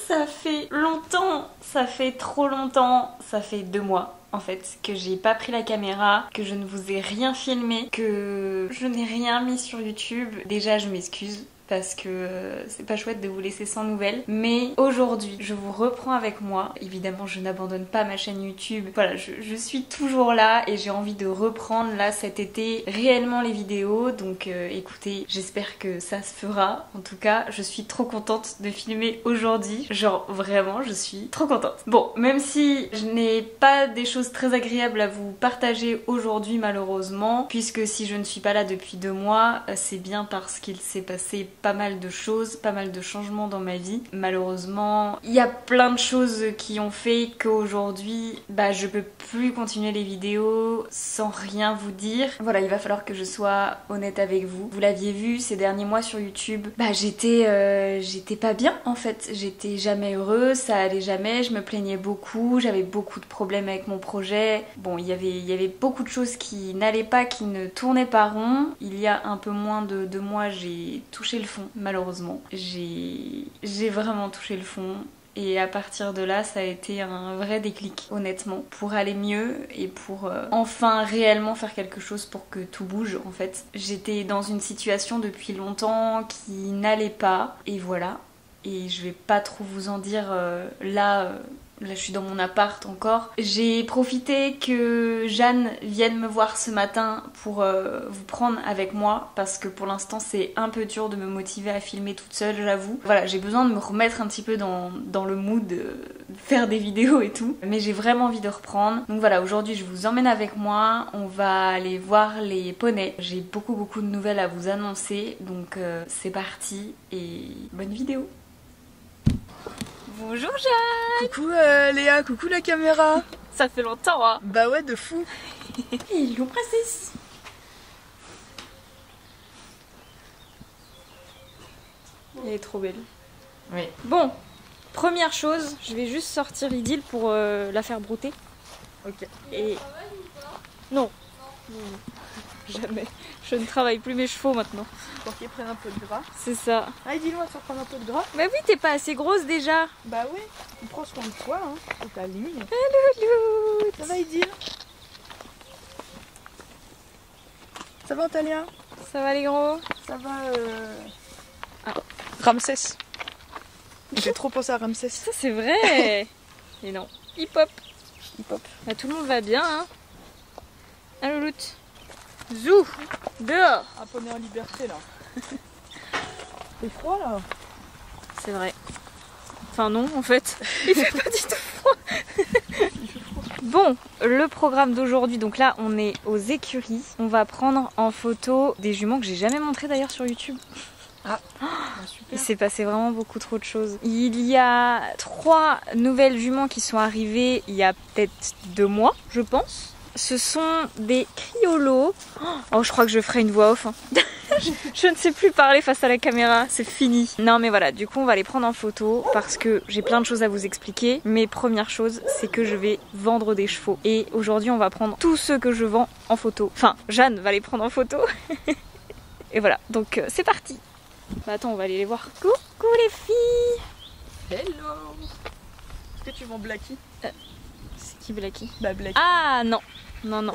ça fait longtemps, ça fait trop longtemps, ça fait 2 mois en fait que j'ai pas pris la caméra, que je ne vous ai rien filmé, que je n'ai rien mis sur YouTube. Déjà je m'excuse parce que c'est pas chouette de vous laisser sans nouvelles, mais aujourd'hui je vous reprends avec moi. Évidemment je n'abandonne pas ma chaîne YouTube, voilà, je suis toujours là et j'ai envie de reprendre là cet été réellement les vidéos, donc écoutez, j'espère que ça se fera. En tout cas je suis trop contente de filmer aujourd'hui, genre vraiment je suis trop contente. Bon, même si je n'ai pas des choses très agréables à vous partager aujourd'hui malheureusement, puisque si je ne suis pas là depuis 2 mois, c'est bien parce qu'il s'est passé pas mal de choses, pas mal de changements dans ma vie. Malheureusement, il y a plein de choses qui ont fait qu'aujourd'hui, je peux plus continuer les vidéos sans rien vous dire. Voilà, il va falloir que je sois honnête avec vous. Vous l'aviez vu ces derniers mois sur YouTube, j'étais pas bien en fait. J'étais jamais heureuse, ça allait jamais, je me plaignais beaucoup, j'avais beaucoup de problèmes avec mon projet. Bon, il y avait beaucoup de choses qui n'allaient pas, qui ne tournaient pas rond. Il y a un peu moins de 2 mois, j'ai touché le fond, malheureusement. J'ai vraiment touché le fond. Et à partir de là, ça a été un vrai déclic, honnêtement, pour aller mieux et pour enfin réellement faire quelque chose pour que tout bouge, en fait. J'étais dans une situation depuis longtemps qui n'allait pas, et voilà. Et je vais pas trop vous en dire là, je suis dans mon appart encore. J'ai profité que Jeanne vienne me voir ce matin pour vous prendre avec moi, parce que pour l'instant c'est un peu dur de me motiver à filmer toute seule, j'avoue. Voilà, j'ai besoin de me remettre un petit peu dans le mood de faire des vidéos et tout, mais j'ai vraiment envie de reprendre. Donc voilà, aujourd'hui je vous emmène avec moi, on va aller voir les poneys. J'ai beaucoup de nouvelles à vous annoncer, donc c'est parti et bonne vidéo. Bonjour Jeanne. Coucou Léa, coucou la caméra. Ça fait longtemps hein. Bah ouais, de fou. Hello princesse. Elle est trop belle. Oui. Bon, première chose, je vais juste sortir Idylle pour la faire brouter. Ok. Et... Non. Jamais. Je ne travaille plus mes chevaux maintenant. Pour qu'ils prennent un peu de gras. C'est ça. Ah, dis-le, on va te faire prendre un peu de gras. Mais oui, t'es pas assez grosse déjà. Bah oui, on prend soin de toi, hein. C'est ta ligne. Hello. Ça va, Idylle? Ça va, Talia? Ça va les gros? Ça va, Ramsès. J'ai trop pensé à Ramsès. Ça c'est vrai. Et non. Hip hop. Hip hop. Bah, tout le monde va bien hein. Ah louloute. Zou. Dehors. Un poney en liberté là. C'est froid là. C'est vrai. Enfin non en fait. Il fait pas du tout froid. Bon, le programme d'aujourd'hui, donc là on est aux écuries. On va prendre en photo des juments que j'ai jamais montré d'ailleurs sur YouTube. Ah, super. Il s'est passé vraiment beaucoup trop de choses. Il y a 3 nouvelles juments qui sont arrivées il y a peut-être 2 mois, je pense. Ce sont des criolos. Oh, je crois que je ferai une voix off. Hein. Je ne sais plus parler face à la caméra, c'est fini. Non mais voilà, du coup on va les prendre en photo parce que j'ai plein de choses à vous expliquer. Mais première chose, c'est que je vais vendre des chevaux. Et aujourd'hui on va prendre tous ceux que je vends en photo. Enfin, Jeanne va les prendre en photo. Et voilà, donc c'est parti. Bah attends, on va aller les voir. Coucou les filles. Hello. Est-ce que tu vends Blacky? C'est qui Blacky? Bah Blacky. Ah non, non, non.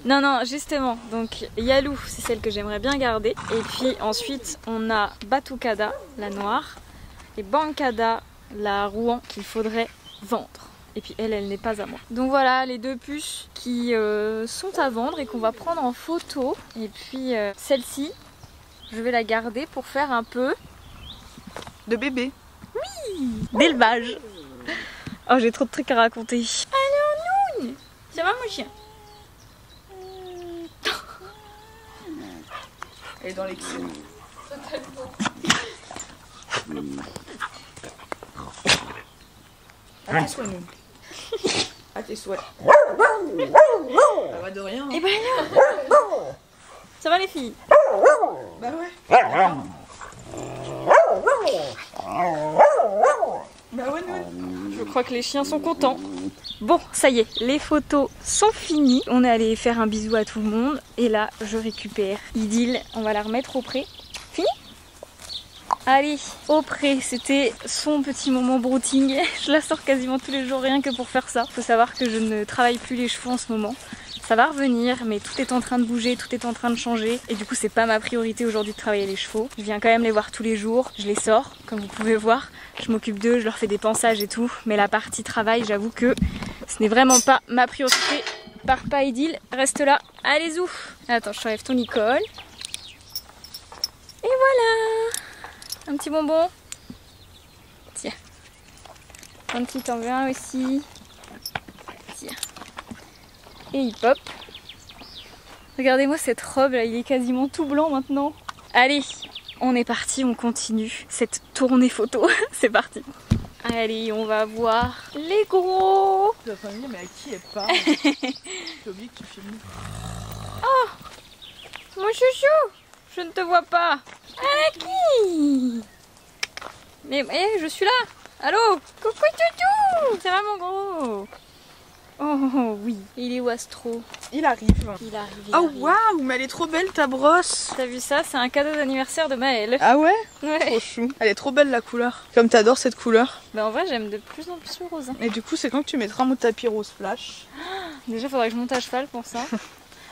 Non, non, justement. Donc Yalou, c'est celle que j'aimerais bien garder. Et puis ensuite, on a Batucada, la noire. Et Bancada, la Rouen, qu'il faudrait vendre. Et puis elle n'est pas à moi. Donc voilà les 2 puces qui sont à vendre et qu'on va prendre en photo. Et puis celle-ci, je vais la garder pour faire un peu de bébé. Oui, d'élevage. Oh, j'ai trop de trucs à raconter. Alors Noun, ça va mon chien? Elle est dans les culs. À tes souhaits, Noun. À tes souhaits. Ça va de rien. Hein. Eh ben alors. Ça va les filles? Bah ouais. Bah ouais, Noun. Je crois que les chiens sont contents. Bon, ça y est, les photos sont finies. On est allé faire un bisou à tout le monde. Et là, je récupère Idylle. On va la remettre au pré. Fini? Allez, au pré, c'était son petit moment brouting. Je la sors quasiment tous les jours rien que pour faire ça. Faut savoir que je ne travaille plus les chevaux en ce moment. Ça va revenir, mais tout est en train de bouger, tout est en train de changer. Et du coup, c'est pas ma priorité aujourd'hui de travailler les chevaux. Je viens quand même les voir tous les jours. Je les sors, comme vous pouvez voir. Je m'occupe d'eux, je leur fais des pansages et tout. Mais la partie travail, j'avoue que ce n'est vraiment pas ma priorité. Pars pas, Edil, reste là. Allez, zou. Attends, je t'enlève ton Nicole. Et voilà. Un petit bonbon. Tiens. Un petit t'en veux un aussi. Tiens. Et il pop. Regardez-moi cette robe là, il est quasiment tout blanc maintenant. Allez, on est parti, on continue cette tournée photo. C'est parti. Allez, on va voir les gros. La famille, mais à qui elle parle? J'ai oublié que tu filmes. Oh, mon chouchou, je ne te vois pas. Anaki. Mais je suis là. Allô, coucou toutou. C'est vraiment gros. Oh oui, il est où Astro? Il arrive. Il arrive. Oh waouh, mais elle est trop belle ta brosse. T'as vu ça? C'est un cadeau d'anniversaire de Maëlle. Ah ouais? Ouais. Trop chou. Elle est trop belle la couleur. Comme t'adores cette couleur. Bah en vrai j'aime de plus en plus le rose. Et du coup c'est quand que tu mettras mon tapis rose flash? Déjà faudrait que je monte à cheval pour ça.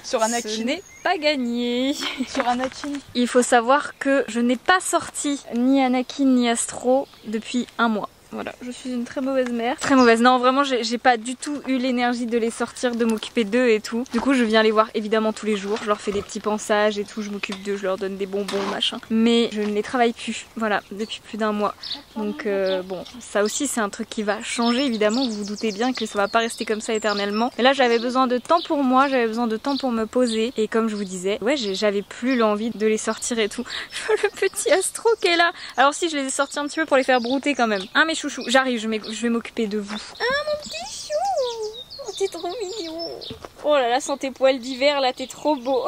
Sur Anakin. Ce n'est pas gagné. Sur Anakin. Il faut savoir que je n'ai pas sorti ni Anakin ni Astro depuis un mois. Voilà, je suis une très mauvaise mère. Très mauvaise. Non, vraiment, j'ai pas du tout eu l'énergie de les sortir, de m'occuper d'eux et tout. Du coup, je viens les voir évidemment tous les jours. Je leur fais des petits pansages et tout. Je m'occupe d'eux, je leur donne des bonbons, machin. Mais je ne les travaille plus. Voilà, depuis plus d'un mois. Donc, bon, ça aussi, c'est un truc qui va changer évidemment. Vous vous doutez bien que ça va pas rester comme ça éternellement. Mais là, j'avais besoin de temps pour moi. J'avais besoin de temps pour me poser. Et comme je vous disais, ouais, j'avais plus l'envie de les sortir et tout. Je vois le petit Astro qui est là. Alors, si, je les ai sortis un petit peu pour les faire brouter quand même. Hein, mes chouchous, j'arrive, je vais m'occuper de vous. Ah mon petit chou, oh, t'es trop mignon. Oh là là, sans tes poils d'hiver là, t'es trop beau.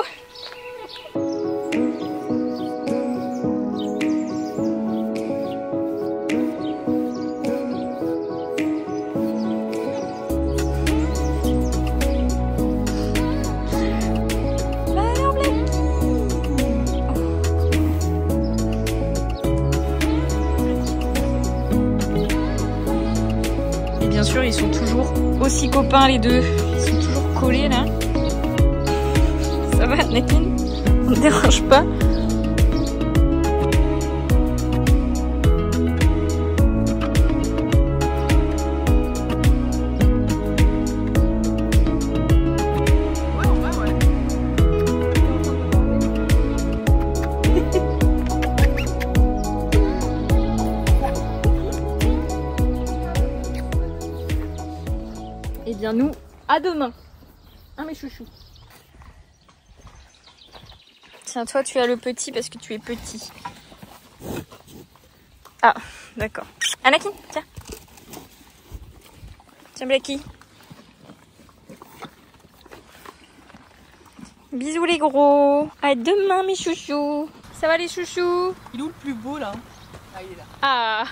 Bien sûr, ils sont toujours aussi copains les deux. Ils sont toujours collés là. Ça va, Anakin? On ne dérange pas? Eh bien nous, à demain. Hein mes chouchous. Tiens, toi tu as le petit parce que tu es petit. Ah, d'accord. Anakin, tiens. Tiens Blacky. Bisous les gros. À demain mes chouchous. Ça va les chouchous? Il est où le plus beau là? Ah il est là. Ah.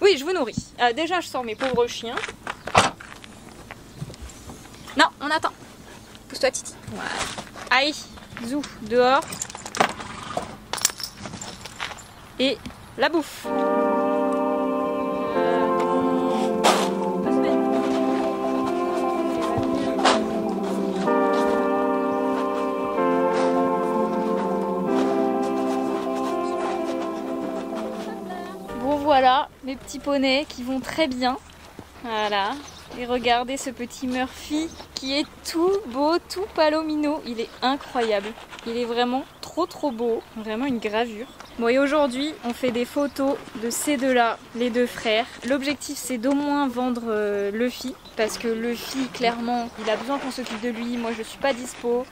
Oui, je vous nourris. Déjà je sors mes pauvres chiens. Non, on attend. Pousse-toi, Titi. Voilà. Allez, zou, dehors. Et la bouffe. Bon voilà, mes petits poneys qui vont très bien. Voilà. Et regardez ce petit Murphy qui est tout beau, tout palomino. Il est incroyable. Il est vraiment trop beau. Vraiment une gravure. Bon et aujourd'hui on fait des photos de ces deux-là, les deux frères. L'objectif c'est d'au moins vendre Luffy. Parce que Luffy clairement il a besoin qu'on s'occupe de lui. Moi je suis pas dispo.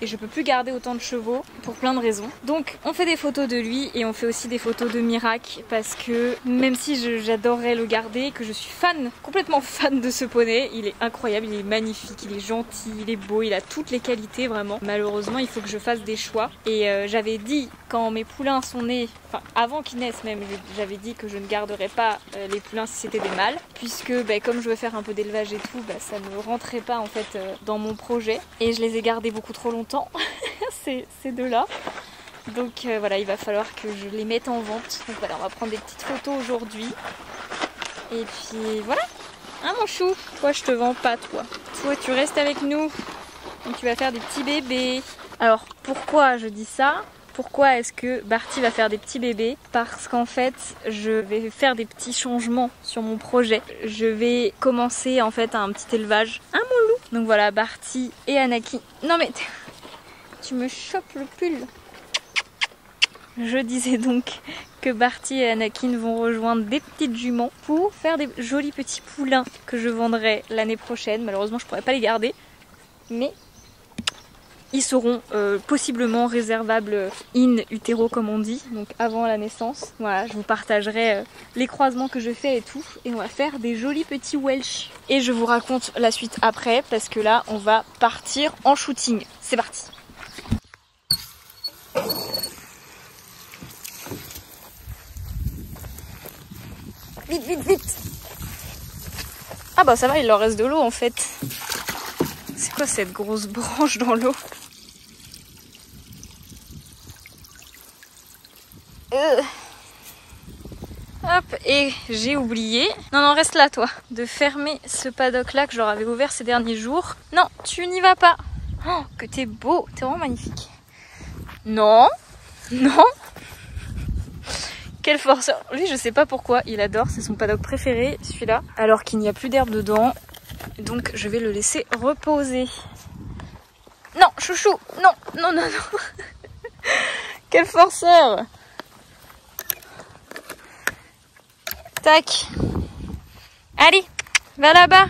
Et je peux plus garder autant de chevaux pour plein de raisons. Donc on fait des photos de lui et on fait aussi des photos de Mirac parce que même si j'adorerais le garder, que je suis fan, complètement fan de ce poney, il est incroyable, il est magnifique, il est gentil, il est beau, il a toutes les qualités vraiment. Malheureusement il faut que je fasse des choix et j'avais dit quand mes poulains sont nés, enfin avant qu'ils naissent même, j'avais dit que je ne garderais pas les poulains si c'était des mâles puisque comme je veux faire un peu d'élevage et tout, ça ne rentrait pas en fait dans mon projet et je les ai gardés beaucoup trop longtemps. Ces deux-là. Donc voilà, il va falloir que je les mette en vente. Donc voilà, on va prendre des petites photos aujourd'hui. Et puis voilà. Hein mon chou? Toi je te vends pas toi. Toi tu restes avec nous. Donc tu vas faire des petits bébés. Alors pourquoi je dis ça? Pourquoi est-ce que Barty va faire des petits bébés? Parce qu'en fait, je vais faire des petits changements sur mon projet. Je vais commencer en fait un petit élevage. Hein mon loup? Donc voilà, Barty et Anakin. Non mais tu me chopes le pull. Je disais donc que Barty et Anakin vont rejoindre des petites juments pour faire des jolis petits poulains que je vendrai l'année prochaine. Malheureusement, je pourrais pas les garder, mais ils seront possiblement réservables in utero comme on dit, donc avant la naissance. Voilà, je vous partagerai les croisements que je fais et tout, et on va faire des jolis petits Welsh. Et je vous raconte la suite après, parce que là, on va partir en shooting. C'est parti. Vite, vite, vite! Ah bah ça va, il leur reste de l'eau en fait. C'est quoi cette grosse branche dans l'eau? Hop, et j'ai oublié, non reste là toi, de fermer ce paddock là que je leur avais ouvert ces derniers jours. Non, tu n'y vas pas. Oh, que t'es beau, t'es vraiment magnifique. Non, non. Quelle force. Lui je sais pas pourquoi, il adore, c'est son paddock préféré celui-là. Alors qu'il n'y a plus d'herbe dedans, donc je vais le laisser reposer. Non, chouchou, non, non, non, non. Quel forceur. Tac. Allez, va là-bas.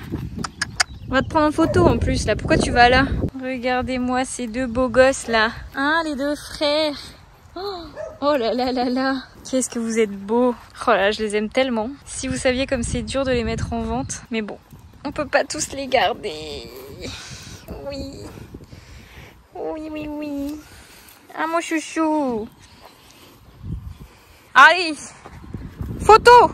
On va te prendre en photo en plus là. Pourquoi tu vas là? Regardez-moi ces deux beaux gosses là. Hein, les deux frères. Oh là là là là. Qu'est-ce que vous êtes beaux. Oh là, je les aime tellement. Si vous saviez comme c'est dur de les mettre en vente. Mais bon, on peut pas tous les garder. Oui. Oui, oui, oui. Ah mon chouchou. Allez. Photo.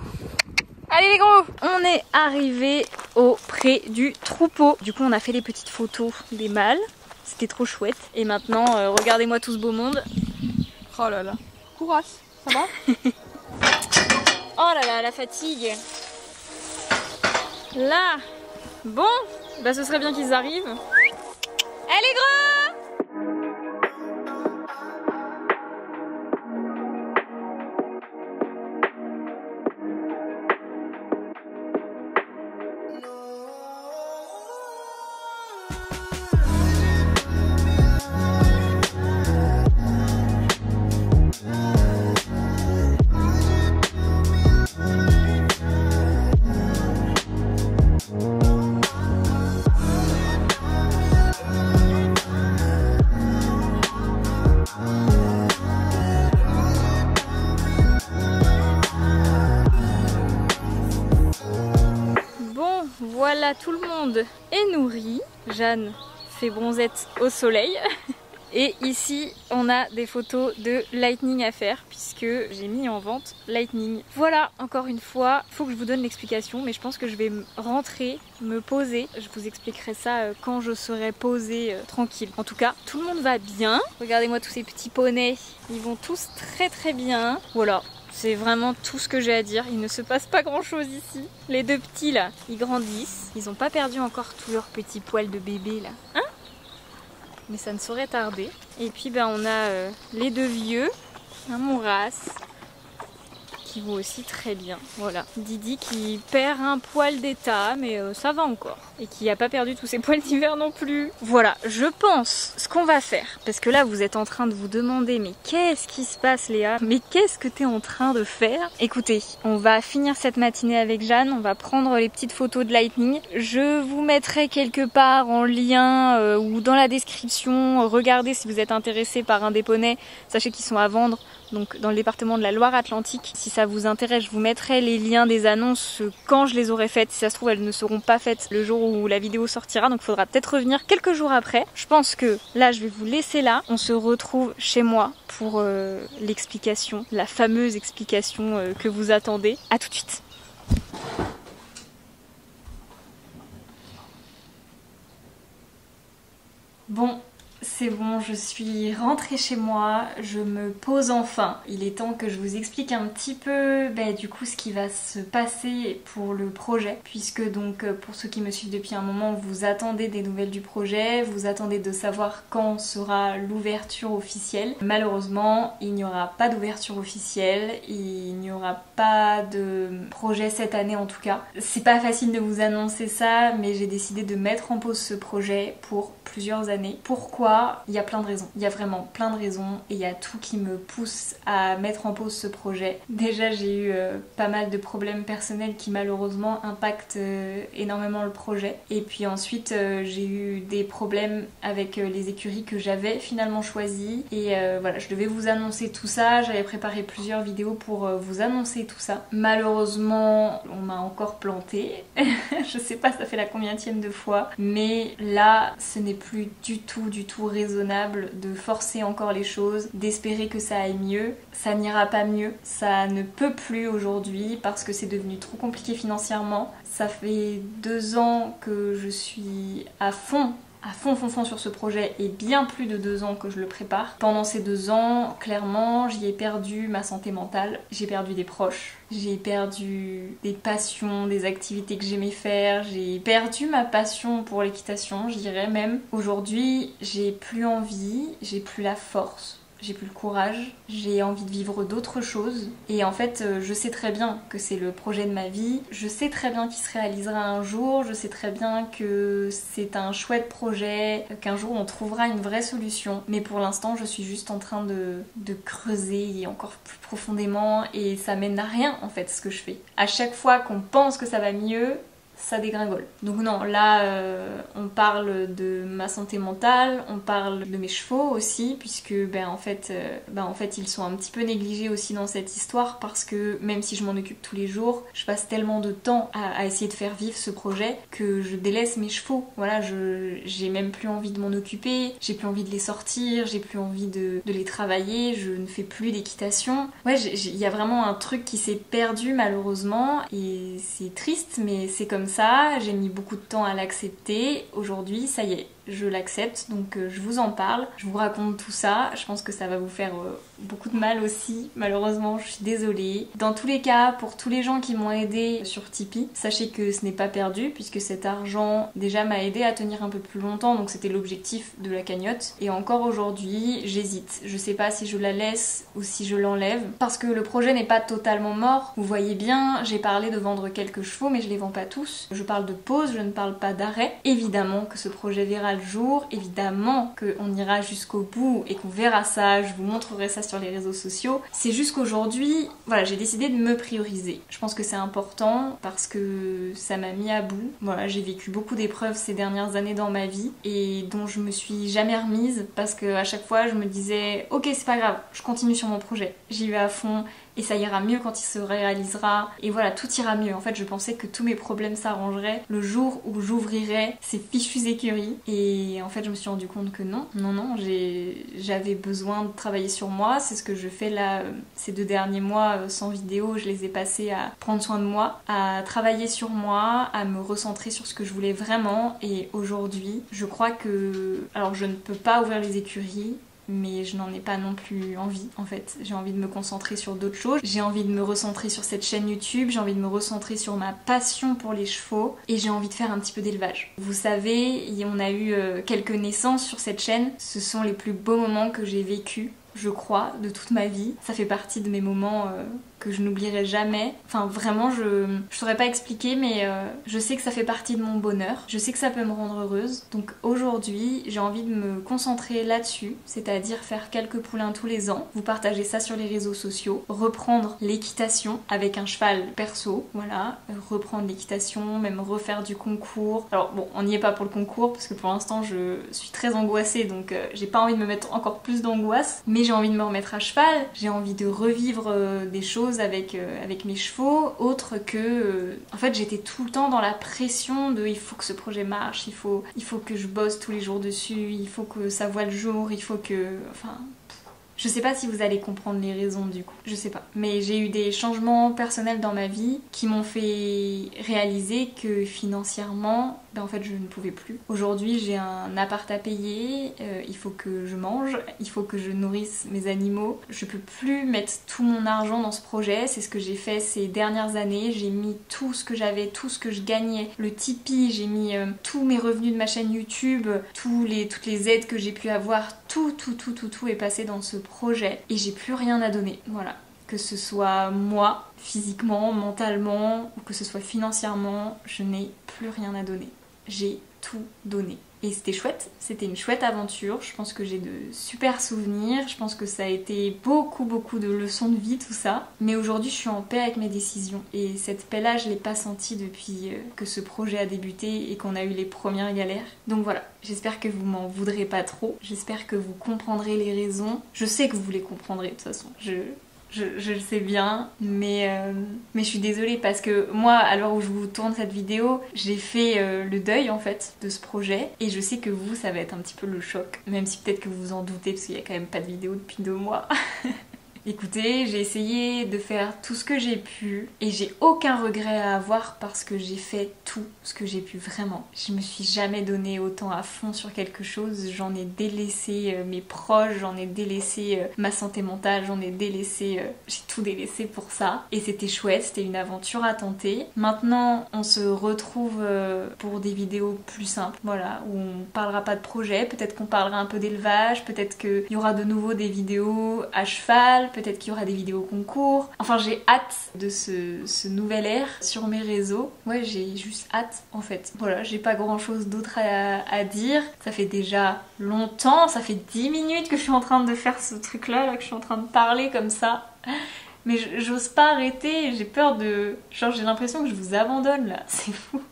Allez les gros. On est arrivé auprès du troupeau. Du coup on a fait les petites photos des mâles. C'était trop chouette. Et maintenant regardez-moi tout ce beau monde. Oh là là. Courage, ça va? Oh là là, la fatigue. Là. Bon, bah ce serait bien qu'ils arrivent. Allez gros. Voilà, tout le monde est nourri. Jeanne fait bronzette au soleil. Et ici, on a des photos de Lightning à faire puisque j'ai mis en vente Lightning. Voilà, encore une fois, il faut que je vous donne l'explication, mais je pense que je vais rentrer, me poser. Je vous expliquerai ça quand je serai posée tranquille. En tout cas, tout le monde va bien. Regardez-moi tous ces petits poneys, ils vont tous très très bien. Voilà. C'est vraiment tout ce que j'ai à dire. Il ne se passe pas grand chose ici. Les deux petits là, ils grandissent. Ils n'ont pas perdu encore tous leurs petits poils de bébé là. Hein? Mais ça ne saurait tarder. Et puis ben, on a les deux vieux, un Mouras, qui vont aussi très bien. Voilà. Didi qui perd un poil d'état, mais ça va encore. Et qui n'a pas perdu tous ses poils d'hiver non plus. Voilà, je pense ce qu'on va faire. Parce que là, vous êtes en train de vous demander, mais qu'est-ce qui se passe Léa? Mais qu'est-ce que tu es en train de faire? Écoutez, on va finir cette matinée avec Jeanne. On va prendre les petites photos de Lightning. Je vous mettrai quelque part en lien ou dans la description. Regardez si vous êtes intéressé par un des poneys. Sachez qu'ils sont à vendre. Donc dans le département de la Loire-Atlantique. Si ça vous intéresse, je vous mettrai les liens des annonces quand je les aurai faites. Si ça se trouve, elles ne seront pas faites le jour où la vidéo sortira. Donc il faudra peut-être revenir quelques jours après. Je pense que là, je vais vous laisser là. On se retrouve chez moi pour l'explication, la fameuse explication que vous attendez. À tout de suite. Bon, c'est bon, je suis rentrée chez moi, je me pose enfin. Il est temps que je vous explique un petit peu du coup ce qui va se passer pour le projet, puisque donc pour ceux qui me suivent depuis un moment, vous attendez des nouvelles du projet, vous attendez de savoir quand sera l'ouverture officielle. Malheureusement, il n'y aura pas d'ouverture officielle, il n'y aura pas de projet cette année en tout cas. C'est pas facile de vous annoncer ça, mais j'ai décidé de mettre en pause ce projet pour plusieurs années. Pourquoi? Il y a plein de raisons. Il y a vraiment plein de raisons et il y a tout qui me pousse à mettre en pause ce projet. Déjà, j'ai eu pas mal de problèmes personnels qui malheureusement impactent énormément le projet. Et puis ensuite, j'ai eu des problèmes avec les écuries que j'avais finalement choisies. Et voilà, je devais vous annoncer tout ça. J'avais préparé plusieurs vidéos pour vous annoncer tout ça. Malheureusement, on m'a encore planté. Je sais pas, ça fait la combienième de fois. Mais là, ce n'est plus du tout raisonnable de forcer encore les choses, d'espérer que ça aille mieux. Ça n'ira pas mieux. Ça ne peut plus aujourd'hui parce que c'est devenu trop compliqué financièrement. Ça fait 2 ans que je suis à fond sur ce projet et bien plus de 2 ans que je le prépare. Pendant ces 2 ans, clairement, j'y ai perdu ma santé mentale, j'ai perdu des proches, j'ai perdu des passions, des activités que j'aimais faire, j'ai perdu ma passion pour l'équitation, je dirais même. Aujourd'hui, j'ai plus envie, j'ai plus la force. J'ai plus le courage, j'ai envie de vivre d'autres choses et en fait je sais très bien que c'est le projet de ma vie, je sais très bien qu'il se réalisera un jour, je sais très bien que c'est un chouette projet, qu'un jour on trouvera une vraie solution, mais pour l'instant je suis juste en train de creuser encore plus profondément et ça mène à rien en fait ce que je fais. À chaque fois qu'on pense que ça va mieux, ça dégringole. Donc non, là on parle de ma santé mentale, on parle de mes chevaux aussi, puisque en fait ils sont un petit peu négligés aussi dans cette histoire parce que même si je m'en occupe tous les jours, je passe tellement de temps à essayer de faire vivre ce projet que je délaisse mes chevaux. Voilà, j'ai même plus envie de m'en occuper, j'ai plus envie de les sortir, j'ai plus envie de les travailler, je ne fais plus d'équitation. Ouais, il y a vraiment un truc qui s'est perdu malheureusement et c'est triste mais c'est comme ça, j'ai mis beaucoup de temps à l'accepter. Aujourd'hui, ça y est, je l'accepte, donc je vous en parle, je vous raconte tout ça. Je pense que ça va vous faire beaucoup de mal aussi, malheureusement, je suis désolée. Dans tous les cas, pour tous les gens qui m'ont aidé sur Tipeee, sachez que ce n'est pas perdu puisque cet argent déjà m'a aidé à tenir un peu plus longtemps, donc c'était l'objectif de la cagnotte. Et encore aujourd'hui, j'hésite. Je sais pas si je la laisse ou si je l'enlève parce que le projet n'est pas totalement mort. Vous voyez bien, j'ai parlé de vendre quelques chevaux, mais je les vends pas tous. Je parle de pause, je ne parle pas d'arrêt. Évidemment que ce projet verra le jour, évidemment qu'on ira jusqu'au bout et qu'on verra ça, je vous montrerai ça sur les réseaux sociaux. C'est juste qu'aujourd'hui, voilà, j'ai décidé de me prioriser. Je pense que c'est important parce que ça m'a mis à bout. Voilà, j'ai vécu beaucoup d'épreuves ces dernières années dans ma vie et dont je me suis jamais remise parce que à chaque fois je me disais ok, c'est pas grave, je continue sur mon projet, j'y vais à fond et ça ira mieux quand il se réalisera et voilà, tout ira mieux. En fait, je pensais que tous mes problèmes s'arrangeraient le jour où j'ouvrirais ces fichues écuries et en fait je me suis rendu compte que non, j'avais besoin de travailler sur moi. C'est ce que je fais là ces 2 derniers mois sans vidéo, je les ai passés à prendre soin de moi, à travailler sur moi, à me recentrer sur ce que je voulais vraiment. Et aujourd'hui, je crois que, alors je ne peux pas ouvrir les écuries, mais je n'en ai pas non plus envie en fait. J'ai envie de me concentrer sur d'autres choses, j'ai envie de me recentrer sur cette chaîne YouTube, j'ai envie de me recentrer sur ma passion pour les chevaux et j'ai envie de faire un petit peu d'élevage. Vous savez, on a eu quelques naissances sur cette chaîne, ce sont les plus beaux moments que j'ai vécus, je crois, de toute ma vie. Ça fait partie de mes moments que je n'oublierai jamais. Enfin vraiment, je saurais pas expliquer, mais je sais que ça fait partie de mon bonheur. Je sais que ça peut me rendre heureuse. Donc aujourd'hui, j'ai envie de me concentrer là-dessus, c'est-à-dire faire quelques poulains tous les ans, vous partagez ça sur les réseaux sociaux, reprendre l'équitation avec un cheval perso, voilà, reprendre l'équitation, même refaire du concours. Alors bon, on n'y est pas pour le concours parce que pour l'instant je suis très angoissée, donc j'ai pas envie de me mettre encore plus d'angoisse, mais j'ai envie de me remettre à cheval, j'ai envie de revivre des choses avec mes chevaux, autre que... en fait, j'étais tout le temps dans la pression de il faut que ce projet marche, il faut que je bosse tous les jours dessus, il faut que ça voit le jour, il faut que... Enfin... Je sais pas si vous allez comprendre les raisons du coup, je sais pas. Mais j'ai eu des changements personnels dans ma vie qui m'ont fait réaliser que financièrement, ben en fait je ne pouvais plus. Aujourd'hui j'ai un appart à payer, il faut que je mange, il faut que je nourrisse mes animaux. Je peux plus mettre tout mon argent dans ce projet, c'est ce que j'ai fait ces dernières années. J'ai mis tout ce que j'avais, tout ce que je gagnais, le Tipeee, j'ai mis tous mes revenus de ma chaîne YouTube, toutes les aides que j'ai pu avoir, tout est passé dans ce projet et j'ai plus rien à donner. Voilà. Que ce soit moi, physiquement, mentalement, ou que ce soit financièrement, je n'ai plus rien à donner. J'ai tout donné. Et c'était chouette, c'était une chouette aventure, je pense que j'ai de super souvenirs, je pense que ça a été beaucoup de leçons de vie tout ça. Mais aujourd'hui je suis en paix avec mes décisions et cette paix-là je l'ai pas sentie depuis que ce projet a débuté et qu'on a eu les premières galères. Donc voilà, j'espère que vous m'en voudrez pas trop, j'espère que vous comprendrez les raisons. Je sais que vous les comprendrez de toute façon, je le sais bien, mais je suis désolée parce que moi, à l'heure où je vous tourne cette vidéo, j'ai fait le deuil en fait de ce projet et je sais que vous, ça va être un petit peu le choc, même si peut-être que vous vous en doutez parce qu'il y a quand même pas de vidéo depuis 2 mois. Écoutez, j'ai essayé de faire tout ce que j'ai pu et j'ai aucun regret à avoir parce que j'ai fait tout ce que j'ai pu vraiment. Je me suis jamais donné autant à fond sur quelque chose, j'en ai délaissé mes proches, j'en ai délaissé ma santé mentale, j'en ai délaissé, j'ai tout délaissé pour ça et c'était chouette, c'était une aventure à tenter. Maintenant, on se retrouve pour des vidéos plus simples, voilà, où on parlera pas de projet, peut-être qu'on parlera un peu d'élevage, peut-être qu'il y aura de nouveau des vidéos à cheval, peut-être qu'il y aura des vidéos concours. Enfin, j'ai hâte de ce nouvel ère sur mes réseaux. Ouais, j'ai juste hâte en fait. Voilà, j'ai pas grand chose d'autre à dire. Ça fait déjà longtemps, ça fait 10 minutes que je suis en train de faire ce truc là, que je suis en train de parler comme ça. Mais j'ose pas arrêter, j'ai peur de... Genre j'ai l'impression que je vous abandonne là, c'est fou.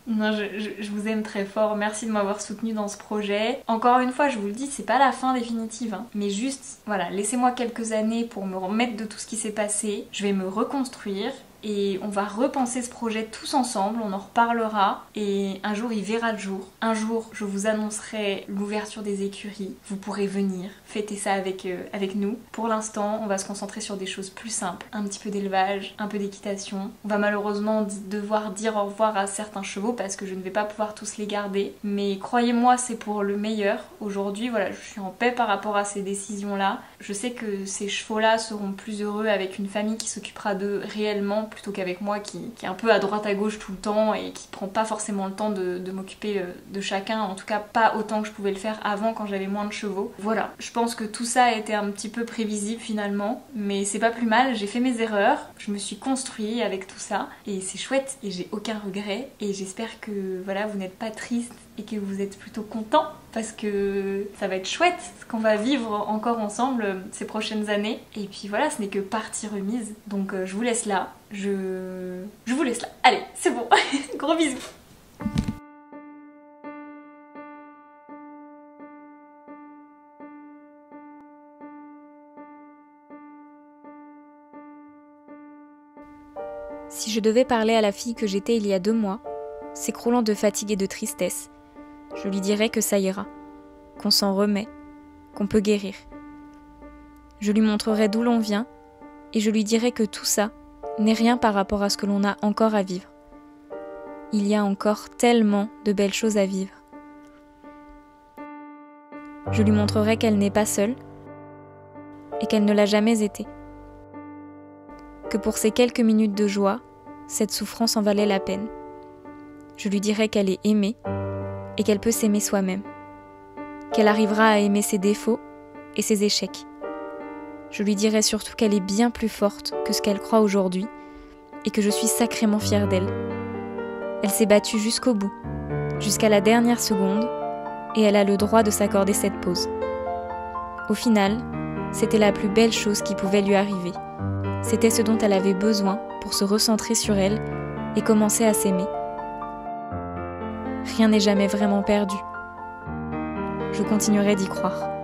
Non, je vous aime très fort, merci de m'avoir soutenue dans ce projet. Encore une fois, je vous le dis, c'est pas la fin définitive, hein. Mais juste, voilà, laissez-moi quelques années pour me remettre de tout ce qui s'est passé. Je vais me reconstruire et on va repenser ce projet tous ensemble, on en reparlera et un jour il verra le jour. Un jour, je vous annoncerai l'ouverture des écuries, vous pourrez venir fêter ça avec nous. Pour l'instant, on va se concentrer sur des choses plus simples, un petit peu d'élevage, un peu d'équitation. On va malheureusement devoir dire au revoir à certains chevaux parce que je ne vais pas pouvoir tous les garder, mais croyez-moi, c'est pour le meilleur. Aujourd'hui, voilà, je suis en paix par rapport à ces décisions-là. Je sais que ces chevaux-là seront plus heureux avec une famille qui s'occupera d'eux réellement plutôt qu'avec moi qui est un peu à droite à gauche tout le temps et qui prend pas forcément le temps de m'occuper de chacun, en tout cas pas autant que je pouvais le faire avant quand j'avais moins de chevaux. Voilà, je pense que tout ça a été un petit peu prévisible finalement, mais c'est pas plus mal, j'ai fait mes erreurs, je me suis construit avec tout ça et c'est chouette et j'ai aucun regret et j'espère que voilà, vous n'êtes pas triste et que vous êtes plutôt content parce que ça va être chouette ce qu'on va vivre encore ensemble ces prochaines années. Et puis voilà, ce n'est que partie remise. Donc je vous laisse là. Je vous laisse là. Allez, c'est bon. Gros bisous. Si je devais parler à la fille que j'étais il y a 2 mois, s'écroulant de fatigue et de tristesse, je lui dirais que ça ira, qu'on s'en remet, qu'on peut guérir. Je lui montrerai d'où l'on vient et je lui dirai que tout ça n'est rien par rapport à ce que l'on a encore à vivre. Il y a encore tellement de belles choses à vivre. Je lui montrerai qu'elle n'est pas seule et qu'elle ne l'a jamais été. Que pour ces quelques minutes de joie, cette souffrance en valait la peine. Je lui dirai qu'elle est aimée et qu'elle peut s'aimer soi-même. Qu'elle arrivera à aimer ses défauts et ses échecs. Je lui dirai surtout qu'elle est bien plus forte que ce qu'elle croit aujourd'hui et que je suis sacrément fière d'elle. Elle s'est battue jusqu'au bout, jusqu'à la dernière seconde, et elle a le droit de s'accorder cette pause. Au final, c'était la plus belle chose qui pouvait lui arriver. C'était ce dont elle avait besoin pour se recentrer sur elle et commencer à s'aimer. Rien n'est jamais vraiment perdu. Je continuerai d'y croire.